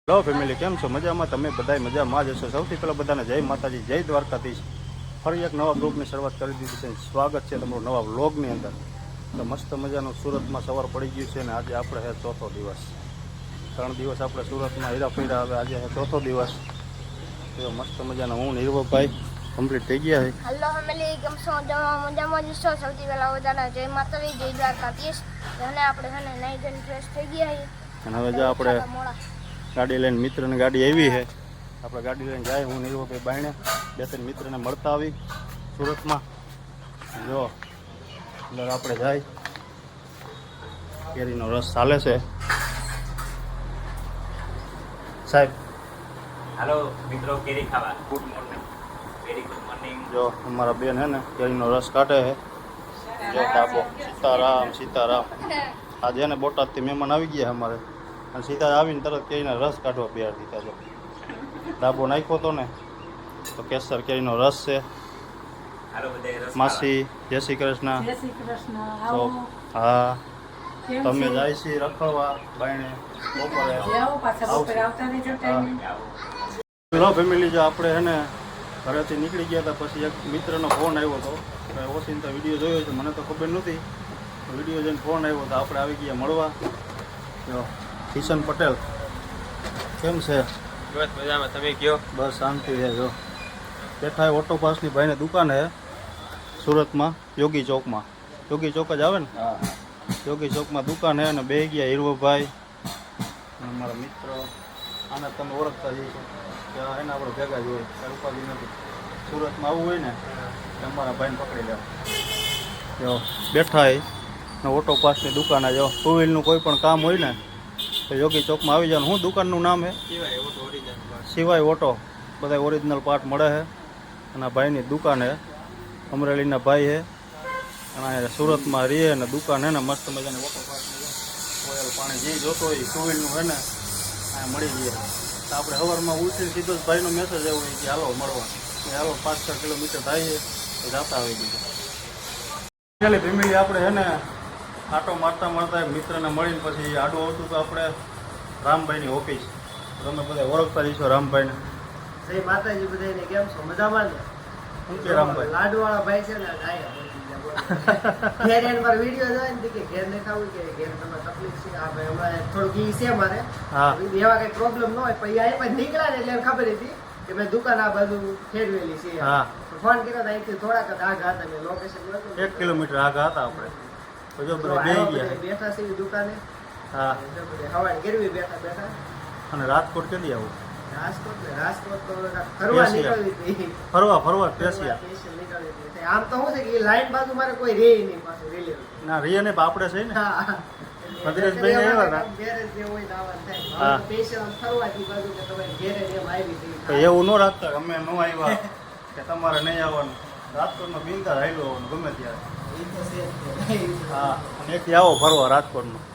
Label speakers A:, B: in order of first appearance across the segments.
A: Hello family, કેમ છો? મજામાં? તમે બધાય મજામાં જ હશો. સૌથી પહેલાં બધાને જય માતાજી, જય દ્વારકાધીશ. ફરી એક નવા બ્લોગની શરૂઆત કરી દીધી છે. સ્વાગત છે તમારું નવા બ્લોગની અંદર. તો મસ્ત મજાનું સુરતમાં સવાર પડી ગયું છે ને આજે આપણે છે ચોથો દિવસ. 3 દિવસ આપણે સુરતમાં હીરા ફર્યા, હવે આજે છે ચોથો દિવસ. તો મસ્ત મજાના હું નિર્વભાઈ કમ્પ્લીટ થઈ ગયા છે.
B: હેલો ફેમિલી, કેમ છો? મજામાં જ છો? સૌથી પહેલાં બધાને જય માતાજી, જય દ્વારકાધીશ. અને આપણે છે ને નાઈ ધોઈને ફ્રેશ થઈ ગયા છીએ
A: અને હવે જો આપણે ગાડી લઈને મિત્રની ગાડી આવી છે. આપણે ગાડી લઈને જાય, હું નિર્વભાઈ બાયણે 2-3 મિત્રને મળતા આવી સુરતમાં. જો અંદર આપણે જાય, કેરીનો રસ ચાલે છે સાહેબ.
C: હાલો મિત્રો, કેરી ખાવા. Good morning. Very good morning.
A: જો અમારા બેન હે ને કેરીનો રસ કાઢે છે. જો ટાપો સીતારામ સીતારામ. આજે એને બોટાદથી મહેમાન આવી ગયા અમારે, અને સીધા આવીને તરત કેરીનો રસ કાઢવા બેહાર દીધા. જો ડાબો નાખ્યો હતો ને તો કેસર કેરીનો રસ છે.
C: હાલો બધાય રસ
A: માસી જય શ્રી કૃષ્ણ.
D: જય શ્રી કૃષ્ણ.
A: તો
D: આવો.
A: હા,
D: કેમ
A: તમે
D: છો?
A: જાય છે રખડવા બાયણે બપોરે.
D: આવો, પાછા બપોરે આવતા રહેજો ટાઈમે.
A: હેલો ફેમિલી, જો આપણે હે ને ઘરેથી નીકળી ગયા હતા, પછી એક મિત્રનો ફોન આવ્યો હતો. ઓસિંતા વિડીયો જોયો છે, મને તો ખબર નહોતી. વિડીયો જોઈને ફોન આવ્યો તો આપણે આવી ગયા મળવા. જો કિશન પટેલ કેમ છે?
C: બસ મજામાં. તમે કયો?
A: બસ શાંતિ છે. જો બેઠા ઓટો પાસની ભાઈને દુકાન છે સુરતમાં, યોગી ચોકમાં. યોગી ચોક જ આવે ને?
C: હા.
A: યોગી ચોકમાં દુકાન છે અને બે ગયા હીરવભાઈ અને મારા મિત્ર. આને તમે ઓળખતા જઈશો કે એને આપણે ભેગા જ હોય, કાંઈ ઉપાધિ નથી. સુરતમાં આવવું હોય ને તમારા ભાઈને પકડી લેવા. જો બેઠા ને ઓટો પાસની દુકાને. જો ટુ વ્હીલનું કોઈ પણ કામ હોય ને તો યોગી ચોકમાં આવી જવાનું. શું દુકાનનું નામ છે? સિવાય ઓટો. બધા ઓરિજિનલ પાર્ટ મળે છે. અને આ ભાઈની દુકાન છે, અમરેલીના ભાઈ છે અને અહીંયા સુરતમાં રહીએ ને દુકાન છે ને મસ્ત મજાની ઓટો પાર્ટની. ઓઇલ પાણી જે જોતો હોય ટુ વ્હીલનું છે ને અહીંયા મળી જઈએ. તો આપણે સવારમાં ઉઠીને સીધો જ ભાઈનો મેસેજ આવ્યો હોય કે હાલો મળવા. હાલો 5-6 કિલોમીટર થાય છે તો જાતા આવી ગયું. ફેમિલી આપણે છે ને આટો મારતા મારતા એક મિત્રને મળીને પછી આડું આવતું તો આપણે રામભાઈની ઓફિસ. તમે બધા ઓળખતા જઈશો રામભાઈને.
E: જય માતાજી બધાને. કેમ છો? મજામાં ને?
A: શું કે રામભાઈ?
E: લાડુવાળા ભાઈ છે ને ગાયા ઘેર એન પર વિડીયો જોઈ ને કે ઘેર ને ખાવું કે ઘેર તમારે તકલીફ છે. આ ભાઈ હમણાં થોડુંક ઈ છે મારે.
A: હા.
E: એવા કઈ પ્રોબ્લેમ ન હોય પણ અહીંયા નીકળ્યા ને એટલે એને ખબર હતી કે ભાઈ દુકાન આ બાજુ ફેરવેલી છે.
A: હા.
E: ફોન કર્યો તો અહીંથી થોડાક જ આગળ હતા. મેં લોકેશન
A: 1 કિલોમીટર આગળ હતા આપણે. તો જો બધા બે ગયા.
E: બેઠા છે દુકાને.
A: હા.
E: હવારે ગરવી બેઠા બેઠા.
A: અને રાજકોટ કેદી આવું?
E: રાજકોટ તો ફરવા નીકળવી હતી.
A: ફરવા પેશિયા.
E: આમ તો શું છે કે એ લાઈન બાજુ મારે કોઈ રે નહીં પાછું રેલી.
A: ના રિયા ને આપણે છે ને
E: હા.
A: ભદ્રેશભાઈ ને આવ્યા હતા.
E: ઘેરે જે હોય તો આવવાનું થાય.
A: હા.
E: સ્પેશિયલ ફરવાથી બાજુ કે તમારે ઘેરે એમ આવી હતી.
A: તો એવું ન રાખતા અમે ન આવ્યા કે તમારે નહીં આવવાનું. રાજકોટમાં બિંદા રાયલો આવવાનું ગમે ત્યારે.
E: એ તો છે જ તે.
A: હા. અને એકથી આવો ફરવા રાજકોટમાં.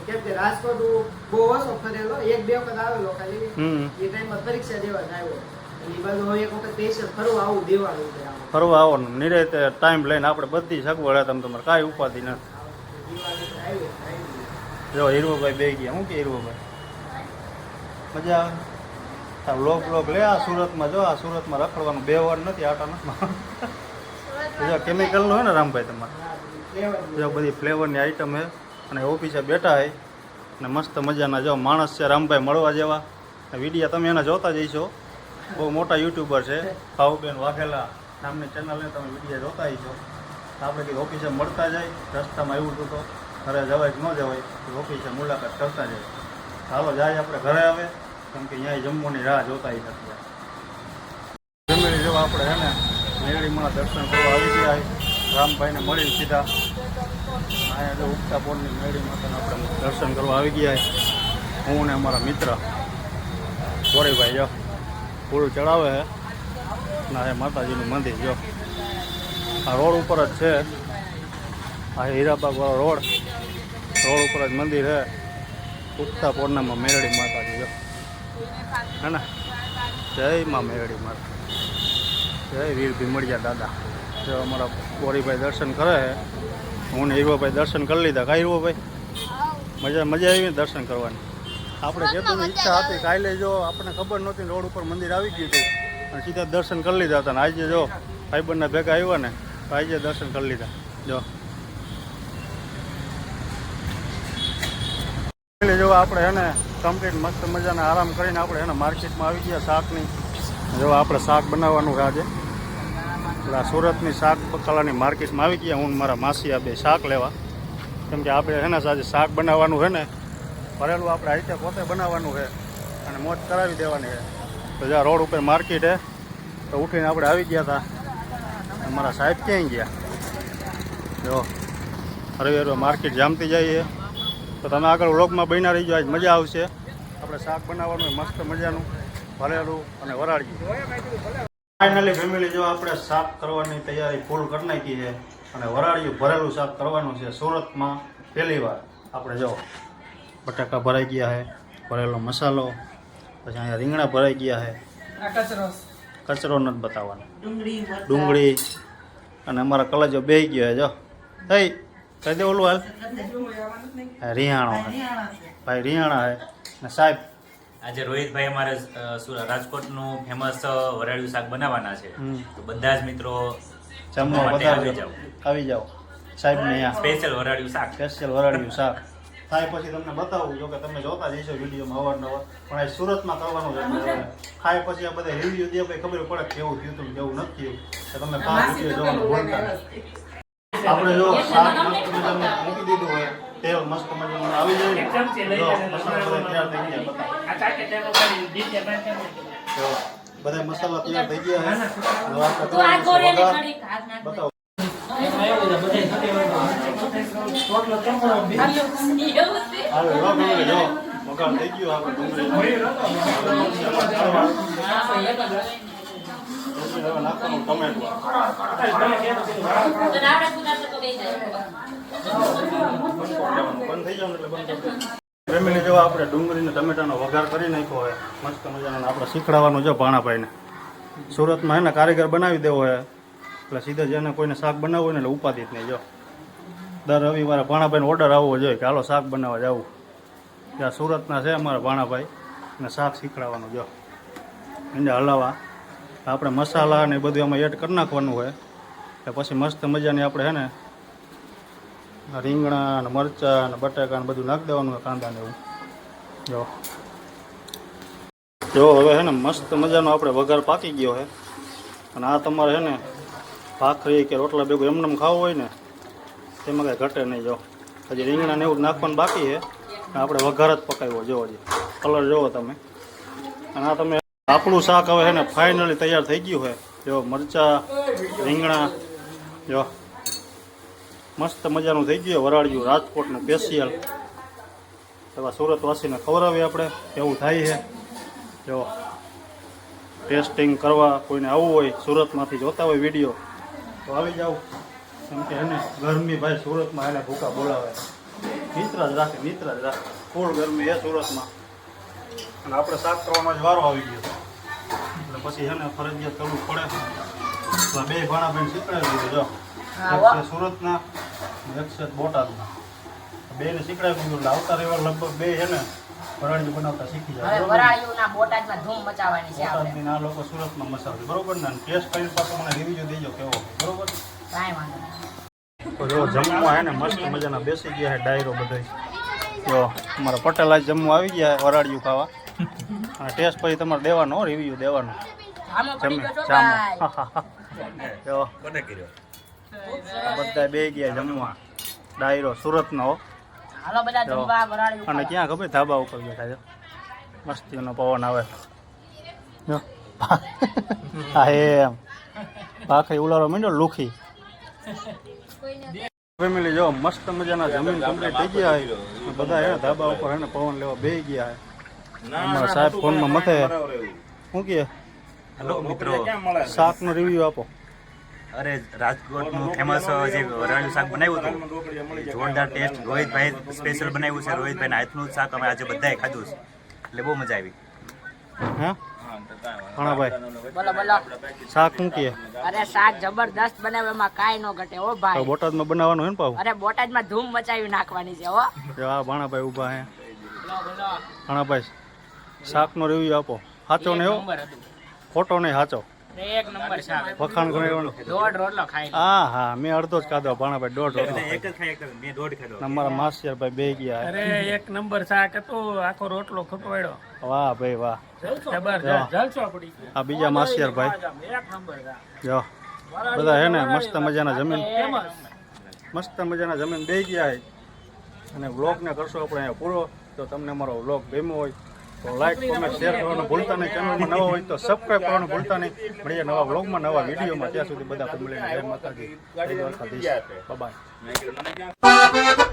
E: કેમ કે રાજકોટ હું બહુ ઓછો ફરેલો, 1-2 વખત આવેલો ખાલી.
A: હમ.
E: એ ટાઈમમાં પરીક્ષા દેવા જ આવ્યો. એ બાજુ હવે એક વખત સ્પેશિયલ ફરવા આવું દેવાનું છે.
A: ફરવા આવવાનું નિરાતે ટાઈમ લઈને આપણે બધી સગવડ તમે તમારે કાંઈ ઉપાધિ નથી. જો હીરવભાઈ બે ગયા. શું કે હીરવભાઈ મજા આવે? આ બ્લોગ લે. આ સુરતમાં જો, આ સુરતમાં રખડવાનું બેવાનું નથી, આટા નથી. જો કેમિકલનું હોય ને રામભાઈ તમારે. જો બધી ફ્લેવરની આઈટમ છે અને ઓફિસે બેઠા હોય અને મસ્ત મજાના જો માણસ છે રામભાઈ મળવા જેવા. વિડીયો તમે એના જોતા જઈશો. બહુ મોટા યુટ્યુબર છે, ભાવબેન વાઘેલા નામની ચેનલને તમે વિડીયો જોતા હશો. આપણે કંઈક ઓફિસે મળતા જાય. રસ્તામાં આવ્યું હતું તો ઘરે જવાય કે ન જવાય, ઓફિસે મુલાકાત કરતા જાય. ચાલો જાય આપણે ઘરે આવે, કેમ કે અહીંયા જમવાની રાહ જોતા શકીએ. ફેમિલી જેવા આપણે હે ને મેરડીમાં દર્શન કરવા આવી ગયા. રામભાઈને મળીને સીધા અહીંયા જો ઉગતા પોળની મેરડી માતાના આપણે દર્શન કરવા આવી ગયા. હું ને અમારા મિત્ર ગોરીભાઈ જો પૂરું ચડાવે છે ના એ માતાજીનું મંદિર. જો આ રોડ ઉપર જ છે, આ હીરાબાગવાળો રોડ ઉપર જ મંદિર છે. ઉગતા પૂર્ણિમામાં મેરડી માતાજી જો હે ને. જય માં મેરડી માતા, જય વીર ભીમડિયા દાદા. જો અમારા ગોરીભાઈ દર્શન કરે છે. હું ને હીરવાભાઈ દર્શન કરી લીધા. કા હીરવાભાઈ? મજા આવી ને દર્શન કરવાની? આપણે જેટલું ઈચ્છા હતી કાલે જો આપણને ખબર નહોતી રોડ ઉપર મંદિર આવી ગયું હતું અને સીધા દર્શન કરી લીધા હતા. અને આજે જો ભાઈબંધના ભેગા આવ્યા ને તો આજે દર્શન કરી લીધા. જો જો આપણે હે ને કમ્પ્લીટ મસ્ત મજાના આરામ કરીને આપણે હે ને માર્કેટમાં આવી ગયા શાકની. જો આપણે શાક બનાવવાનું છે આજે. એટલે સુરતની શાક બકાલાની માર્કેટમાં આવી ગયા. હું મારા માસી આ બે શાક લેવા, કેમ કે આપણે હે ને આજે શાક બનાવવાનું છે ને ભરેલું આપણે રીતે પોતે બનાવવાનું છે અને મોજ કરાવી દેવાની છે. તો જ્યાં રોડ ઉપર માર્કેટ છે તો ઉઠીને આપણે આવી ગયા હતા. અમારા સાહેબ ક્યાંય ગયા જો હરવે માર્કેટ જામતી જઈએ. તો તમે આગળ વ્લોગમાં બન્યા રહીજો. આજ મજા આવશે. આપણે શાક બનાવવાનું મસ્ત મજાનું ભરેલું અને વરાળિયું. ફાઇનલી ફેમિલી જો આપણે શાક કરવાની તૈયારી ફૂલ કરી નાખી છે અને વરાળિયું ભરેલું શાક કરવાનું છે. સુરતમાં પહેલી વાર આપણે જો બટાકા ભરાઈ ગયા છે, ભરેલો મસાલો, પછી અહીંયા રીંગણા ભરાઈ ગયા છે. કચરો નથી બતાવવાનો, ડુંગળી અને અમારા કલાજો બેસી ગયો છે. જો થઈ કહી દે ઓલું હાલ રિહાણો છે ભાઈ, રિહાણા છે ને સાહેબ.
C: આજે રોહિતભાઈ અમારે રાજકોટનું ફેમસ વરાળિયું શાક બનાવવાના છે. તો બધા જ મિત્રો
A: જમવા
C: માટે
A: બધા આવી જાઓ સાહેબ ને અહીંયા
C: સ્પેશિયલ વરાળિયું શાક.
A: સ્પેશિયલ વરાળિયું શાક થાય પછી તમને બતાવું. જો કે તમે જોતા જઈશો વિડીયોમાં અવારનવાર, પણ આ સુરતમાં કરવાનું છે. ખાય પછી આ બધા રિવ્યુ દે પછી ખબર પડે કેવું થયું હતું કેવું નથી થયું. તો તમે ખાસ વિડીયો જોવાનું ભૂલતા નહીં. આપણે જો શાક મસ્ત મજાનું મૂકી દીધું હોય, તેલ મસ્ત મજાનું આવી જાય ને, જો મસાલા બધા તૈયાર થઈ ગયા. જો બધા મસાલા તૈયાર થઈ ગયા છે. હવે આપણે બતાવો. હાલો જો ડુંગળી જો વઘાર થઈ ગયો. આપણે ડુંગળી હવે નાખવાનું ટમેટું. બંધ થઈ જાવ એટલે બંધ કરી. ફેમિલી જો આપણે ડુંગળી ને ટમેટાનો વઘાર કરી નાખ્યો હોય મસ્ત મજાનો. આપણે શીખડાવવાનું જો ભાણાભાઈને. સુરતમાં એને કારીગર બનાવી દેવો હોય એટલે સીધા જેને કોઈને શાક બનાવવું હોય ને એટલે ઉપાધિ જ નહીં. જો દર રવિવારે ભાણાભાઈને ઓર્ડર આવવો જોઈએ કે હાલો શાક બનાવવા જવું. ત્યાં સુરતના છે અમારા ભાણાભાઈ અને શાક શીખડાવવાનું. જો એને હલાવા આપણે મસાલા ને બધું એમાં એડ કરી નાખવાનું હોય એટલે પછી મસ્ત મજાની આપણે છે ને રીંગણા અને મરચાં અને બટાકા ને બધું નાખી દેવાનું હોય, કાંદા ને એવું. જો હવે છે ને મસ્ત મજાનો આપણે વઘાર પાકી ગયો છે. અને આ તમારે છે ને ભાખરી કે રોટલા ભેગું એમને ખાવું હોય ને તેમાં કાંઈ ઘટે નહીં. જો હજી રીંગણાને એવું નાખવાનું બાકી છે. આપણે વઘાર જ પકાવ્યો જોવો હજી કલર જોવો તમે. અને આ તમે આપણું શાક હવે છે ને ફાઇનલી તૈયાર થઈ ગયું છે. જો મરચાં, રીંગણા, જો મસ્ત મજાનું થઈ ગયું. વરાળિયું રાજકોટનું સ્પેશિયલ. એવા સુરતવાસીને ખવડાવીએ આપણે કેવું થાય છે. જો ટેસ્ટિંગ કરવા કોઈને આવવું હોય સુરતમાંથી જોતા હોય વિડીયો તો આવી જાઓ. કેમ કે એને ગરમી ભાઈ સુરતમાં એને ભૂકા બોલાવે, મિત્ર જ રાખે ફૂલ ગરમી એ સુરતમાં. અને આપણે શાક કરવાનો જ વારો આવી ગયો એટલે પછી એને ફરજિયાત કરવું પડે. તો બે ભાણાભાઈને શીખડાવી દીધું. જો એક છે સુરતના એક છે બોટાદના, બેને શીખડાવી દીધું એટલે આવતા રવિવાર લગભગ બે છે ને વરાળિયું બનાવતા શીખી જાય.
F: વરાળિયુંના બોટાદમાં ધૂમ મચાવવાની છે આપણે.
A: બોટાદની આ લોકો સુરતમાં મસાવી બરોબર ને. ટેસ્ટ કરીને પાછો મને રિવ્યુ દેજો કેવો બરોબર.
F: કાંઈ વાંધો નહીં.
A: તો જો જમવા હે ને મસ્ત મજાના બેસી ગયા છે ડાયરો બધા. જો અમારા પટેલ આજ જમવા આવી ગયા વરાળિયું ખાવા. અને ટેસ્ટ પછી તમારે દેવાનો રિવ્યુ દેવાનો. જો બધા બે ગયા જમવા ડાયરો સુરતનો.
F: હાલો બધા જમવા વરાળિયું.
A: અને ક્યાં ખબર ધાબા ઉપર બેઠા છે મસ્તીનો પવન આવે. જો હા એમ ભાખરી ઉલારો માંડ્યો લુખી. ફેમિલી જો મસ્ત મજાના જમીન કમ્પ્લીટ થઈ ગયા છે. બધા હે ધાબા ઉપર હે ને પવન લેવા બેસી ગયા છે. અમારા સાહેબ ફોનમાં મથે શું કહે
C: હેલો મિત્રો,
A: શાકનો રિવ્યુ આપો.
C: અરે રાજકોટનું ફેમસ જે વરાળિયું શાક બનાવ્યું હતું જોરદાર ટેસ્ટ. રોહિતભાઈ સ્પેશિયલ બનાવ્યું છે. રોહિતભાઈના હાથનું જ શાક અમે આજે બધાએ ખાધું છે એટલે બહુ મજા આવી.
A: હા ઘણા ભાઈ
F: બોલો બોલો.
A: શાક શું કહે?
F: અરે શાક જબરદસ્ત બનાવે, એમાં કાંઈ નો ઘટે હો ભાઈ.
A: બોટાદમાં બનાવવાનું હોય ને પાછું.
F: અરે બોટાદમાં ધૂમ મચાવી નાખવાની છે હો.
A: જો આ ભાણાભાઈ ઊભા હે ભાણાભાઈ શાકનો રિવ્યુ આપો. સાચો ને એવો ખોટો નહીં, સાચો
F: એક નંબર શાક
A: વખાણ કર્યો.
F: દોઢ રોટલો ખાઈ
A: હા મેં અડધો જ ખાધો, ભાણાભાઈ દોઢ રોટલો.
C: એક જ ખાઈ એક મેં દોઢ ખાધો.
A: અમારા માસિયાભાઈ બે ગયા.
G: અરે એક નંબર શાક હતું, આખો રોટલો ખપવાડ્યો.
A: વાહ ભાઈ વાહ.
G: જબરજસ્ત જલસો પડી ગયો.
A: આ બીજા માસિયાભાઈ
G: એક નંબર શાક.
A: જો બધા હે ને મસ્ત મજાના જમીન, મસ્ત મજાના જમીન બે ગયા છે. અને વ્લોગને કરશો આપણે અહીંયા પૂરો. તો તમને અમારો વ્લોગ ગમ્યો હોય તો લાઈક કોમેન્ટ શેર કરવાનું ભૂલતા નહીં. ચેનલમાં નવા હોય તો સબસ્ક્રાઈબ કરવાનું ભૂલતા નહીં. મળીએ નવા વ્લોગમાં નવા વિડીયોમાં. ત્યાં સુધી બધા ફેમિલીને જય માતાજી, જય દ્વારકાધીશ, બાય.